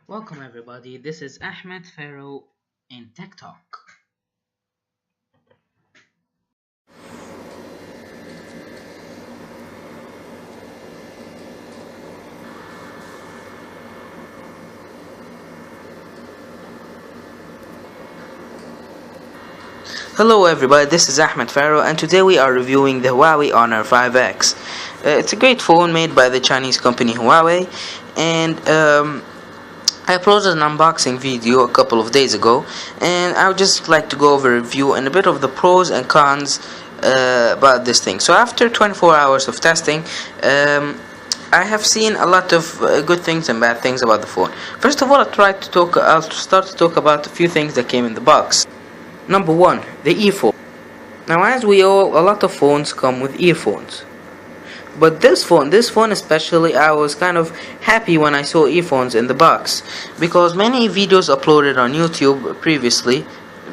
Welcome everybody, this is Ahmed Farrow in Tech Talk. Hello everybody, this is Ahmed Farrow and today we are reviewing the Huawei Honor 5X. It's a great phone made by the Chinese company Huawei, and I uploaded an unboxing video a couple of days ago, and I would just like to go over a review and a bit of the pros and cons about this thing. So after 24 hours of testing, I have seen a lot of good things and bad things about the phone. First of all, I'll start to talk about a few things that came in the box. Number one, the earphone. Now, as we all, a lot of phones come with earphones. But this phone especially, I was kind of happy when I saw earphones in the box, because many videos uploaded on YouTube previously,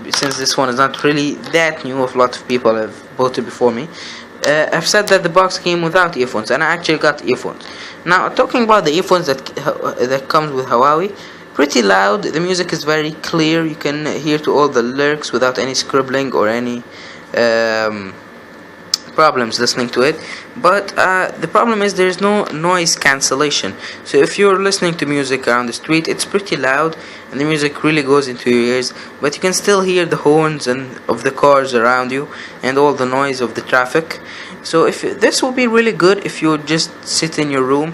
since this one is not really that new, a lot of people have bought it before me, have said that the box came without earphones, and I actually got earphones. Now, talking about the earphones that comes with Huawei, pretty loud, the music is very clear, you can hear to all the lyrics without any scribbling or any problems listening to it. But the problem is there's no noise cancellation, so if you're listening to music around the street, it's pretty loud and the music really goes into your ears, but you can still hear the horns and of the cars around you and all the noise of the traffic. So if this will be really good if you just sit in your room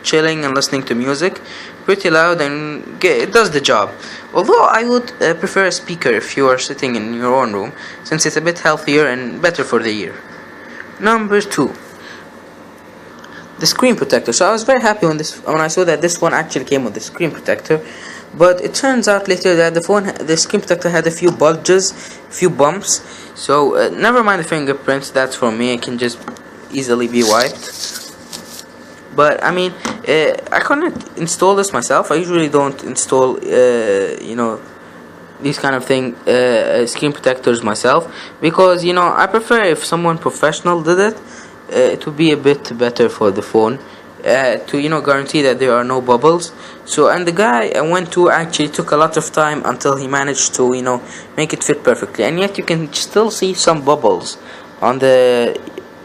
chilling and listening to music, pretty loud, and it does the job. Although I would prefer a speaker if you are sitting in your own room, since it's a bit healthier and better for the ear. Number two, the screen protector. So I was very happy when I saw that this one actually came with the screen protector, but it turns out later that the screen protector had a few bulges, few bumps. So never mind the fingerprints, that's for me, it can just easily be wiped. But I mean, I couldn't install this myself. I usually don't install these kind of screen protectors myself, because I prefer if someone professional did it. It would be a bit better for the phone, to guarantee that there are no bubbles. So, and the guy I went to actually took a lot of time until he managed to make it fit perfectly, and yet you can still see some bubbles on the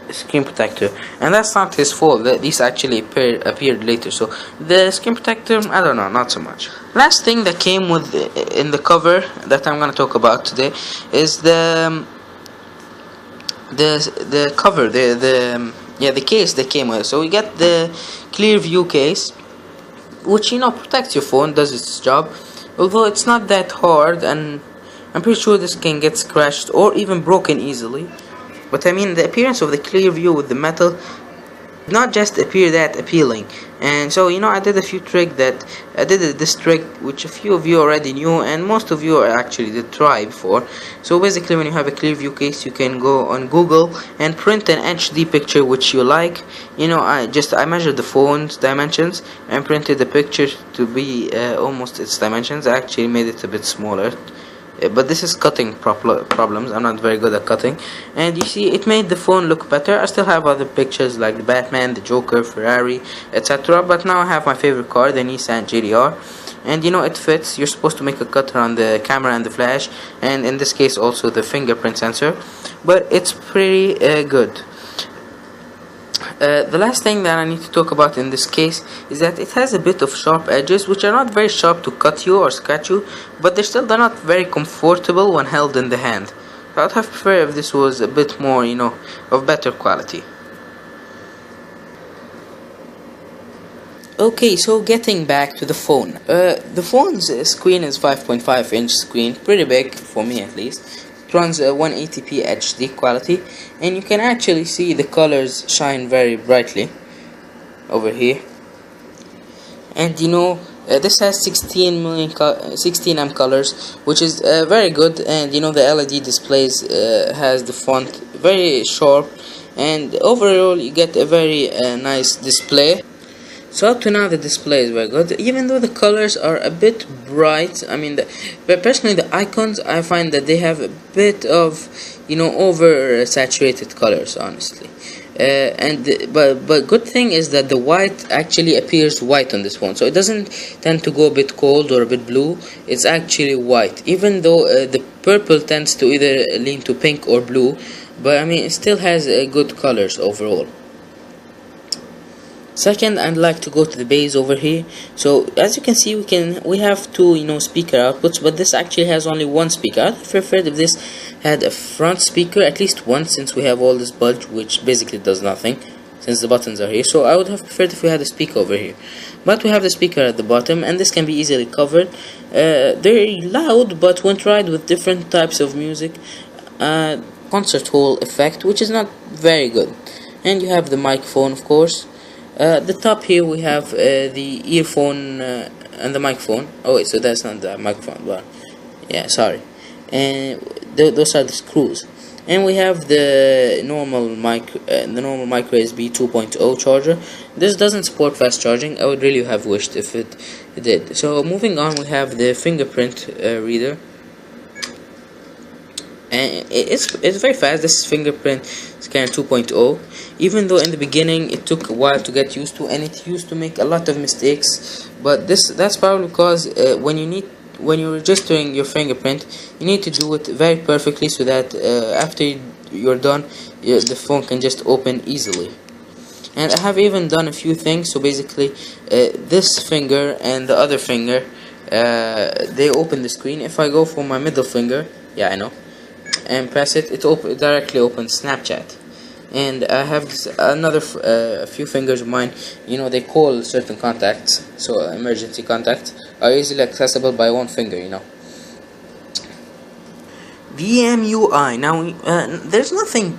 screen protector, and that's not his fault. These actually appeared later. So the screen protector, I don't know, not so much. Last thing that came with in the cover that I'm going to talk about today is the cover, the case that came with it. So we get the Clearview case, which protects your phone, does its job, although it's not that hard, and I'm pretty sure this can get scratched or even broken easily. But I mean, the appearance of the Clearview with the metal not just appear that appealing. And so I did this trick which a few of you already knew, and most of you actually did try before. So basically, when you have a Clearview case, you can go on Google and print an HD picture which you like. I measured the phone's dimensions and printed the picture to be almost its dimensions. I actually made it a bit smaller, but this is cutting problems. I'm not very good at cutting, and you see, it made the phone look better. I still have other pictures like the Batman, the Joker, Ferrari, etc., but now I have my favorite car, the Nissan GTR, and it fits. You're supposed to make a cut around the camera and the flash, and in this case also the fingerprint sensor, but it's pretty good. The last thing that I need to talk about in this case is that it has a bit of sharp edges, which are not very sharp to cut you or scratch you, but they're not very comfortable when held in the hand. I would have preferred if this was a bit more, of better quality. Okay, so getting back to the phone. The phone's screen is 5.5-inch screen, pretty big for me at least. It runs 180p HD quality, and you can actually see the colors shine very brightly over here. And this has 16M colors, which is very good. And the LED displays has the font very sharp, and overall you get a very nice display. So up to now the display is very good, even though the colors are a bit bright. I mean, but personally the icons, I find that they have a bit of over saturated colors, honestly. But good thing is that the white actually appears white on this phone, so it doesn't tend to go a bit cold or a bit blue. It's actually white, even though the purple tends to either lean to pink or blue, but I mean it still has good colors overall. Second, I'd like to go to the base over here. So as you can see, we have two speaker outputs, but this actually has only one speaker. I'd prefer if this had a front speaker, at least one, since we have all this bulge which basically does nothing since the buttons are here. So I would have preferred if we had a speaker over here, but we have the speaker at the bottom, and this can be easily covered. They're loud, but when tried with different types of music, concert hall effect, which is not very good. And you have the microphone, of course. The top here we have the earphone and the microphone. Oh wait, so that's not the microphone, but yeah, sorry. And those are the screws. And we have the normal micro USB 2.0 charger. This doesn't support fast charging. I would really have wished if it did. So moving on, we have the fingerprint reader. And it's very fast. This is fingerprint scanner 2.0. Even though in the beginning it took a while to get used to, and it used to make a lot of mistakes, but that's probably because when you're registering your fingerprint, you need to do it very perfectly, so that after you're done, the phone can just open easily. And I have even done a few things. So basically, this finger and the other finger, they open the screen. If I go for my middle finger, yeah, I know, and press it, it directly opens Snapchat. And I have a few fingers of mine, they call certain contacts, so emergency contacts are easily accessible by one finger, The EMUI, now there's nothing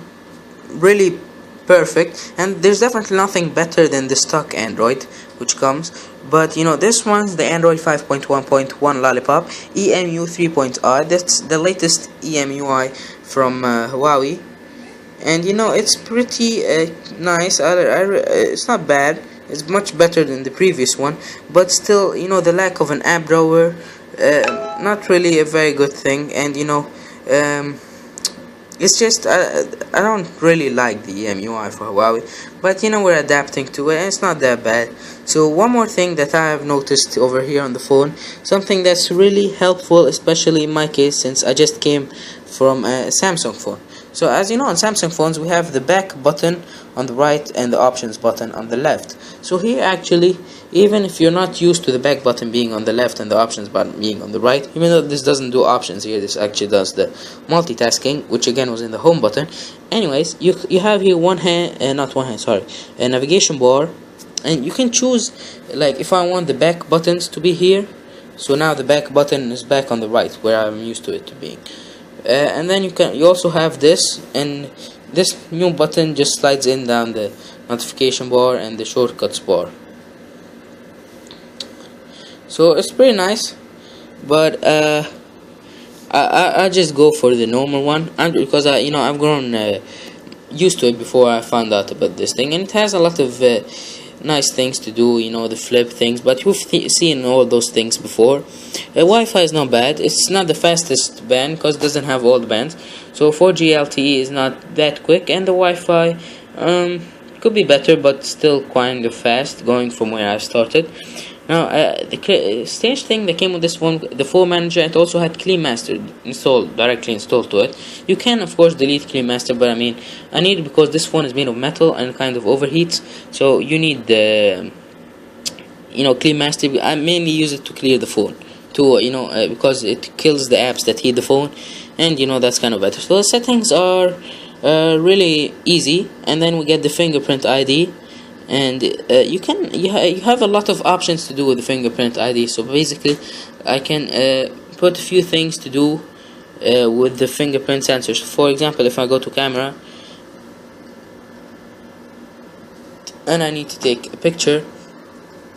really perfect, and there's definitely nothing better than the stock Android which comes, but this one's the Android 5.1.1 Lollipop EMU 3.I. That's the latest EMUI from Huawei. And it's pretty nice. It's not bad. It's much better than the previous one, but still, the lack of an app drawer, not really a very good thing. And it's just I don't really like the EMUI for Huawei, but we're adapting to it, and it's not that bad. So one more thing that I have noticed over here on the phone, something that's really helpful, especially in my case, since I just came from a Samsung phone. So as you know, on Samsung phones we have the back button on the right and the options button on the left. So here actually, even if you're not used to the back button being on the left and the options button being on the right, even though this doesn't do options here, this actually does the multitasking, which again was in the home button. Anyways, you have here a navigation bar, and you can choose, like, if I want the back buttons to be here, so now the back button is back on the right where I'm used to it to being. And then you also have this, and this new button just slides in down the notification bar and the shortcuts bar. So it's pretty nice, but I just go for the normal one, and because I've grown used to it before I found out about this thing, and it has a lot of nice things to do, the flip things, but you've seen all those things before. Wi-Fi is not bad. It's not the fastest band because it doesn't have all the bands, so 4G LTE is not that quick, and the Wi-Fi could be better, but still kind of fast going from where I started. Now, the strange thing that came with this one, the phone manager, it also had Clean Master directly installed to it. You can, of course, delete Clean Master, but I need it because this phone is made of metal and kind of overheats. So you need the, Clean Master. I mainly use it to clear the phone, because it kills the apps that heat the phone, and that's kind of better. So the settings are really easy, and then we get the fingerprint ID. And you have a lot of options to do with the fingerprint ID. So basically, I can put a few things to do with the fingerprint sensors. For example, if I go to camera and I need to take a picture,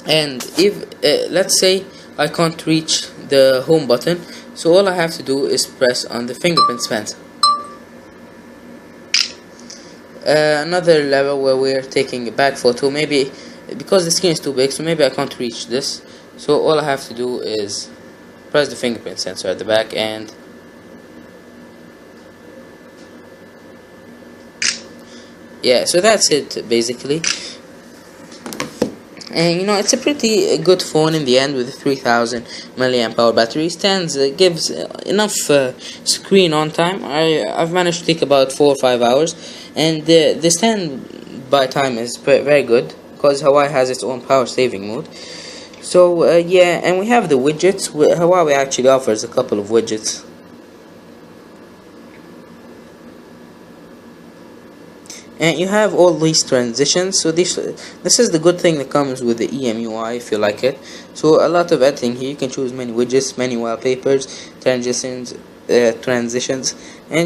and if let's say I can't reach the home button, so all I have to do is press on the fingerprint sensor. Another level where we're taking a back photo, maybe because the screen is too big, so maybe I can't reach this, so all I have to do is press the fingerprint sensor at the back, and yeah, so that's it basically. And it's a pretty good phone in the end with a 3000 milliamp hour battery. Stands gives enough screen on time. I've managed to take about 4 or 5 hours, and the standby time is very good because Huawei has its own power saving mode. So yeah, and we have the widgets. Huawei actually offers a couple of widgets. And you have all these transitions. So this is the good thing that comes with the EMUI, if you like it. So a lot of editing here. You can choose many widgets, many wallpapers, transitions, and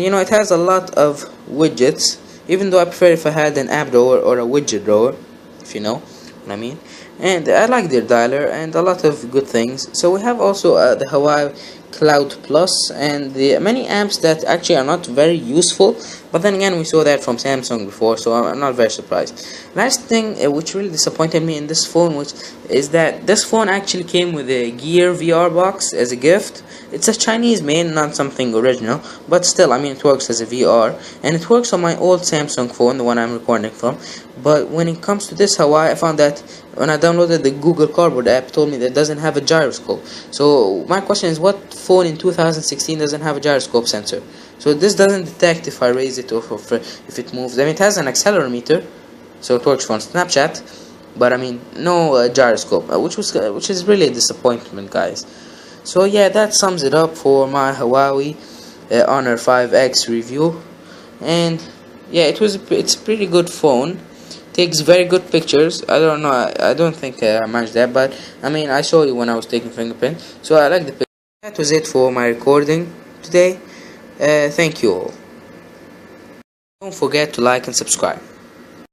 it has a lot of widgets. Even though I prefer if I had an app drawer or a widget drawer, if you know what I mean. And I like their dialer and a lot of good things. So we have also the Huawei Cloud Plus and the many apps that actually are not very useful, but then again we saw that from Samsung before, so I'm not very surprised. Last thing which really disappointed me in this phone, which is that this phone actually came with a Gear VR box as a gift. It's a Chinese made, not something original, but still, I mean, it works as a VR, and it works on my old Samsung phone, the one I'm recording from. But when it comes to this Huawei, I found that when I downloaded the Google Cardboard app, it told me that it doesn't have a gyroscope. So my question is, what phone in 2016 doesn't have a gyroscope sensor? So this doesn't detect if I raise it or if it moves. I mean, it has an accelerometer, so it works for Snapchat, but I mean, no gyroscope, which is really a disappointment, guys. So yeah, that sums it up for my Huawei Honor 5X review. And yeah, it's a pretty good phone. Takes very good pictures. I don't know, I don't think I managed that, but I mean, I saw you when I was taking fingerprint, so I like the picture. That was it for my recording today. Thank you all. Don't forget to like and subscribe.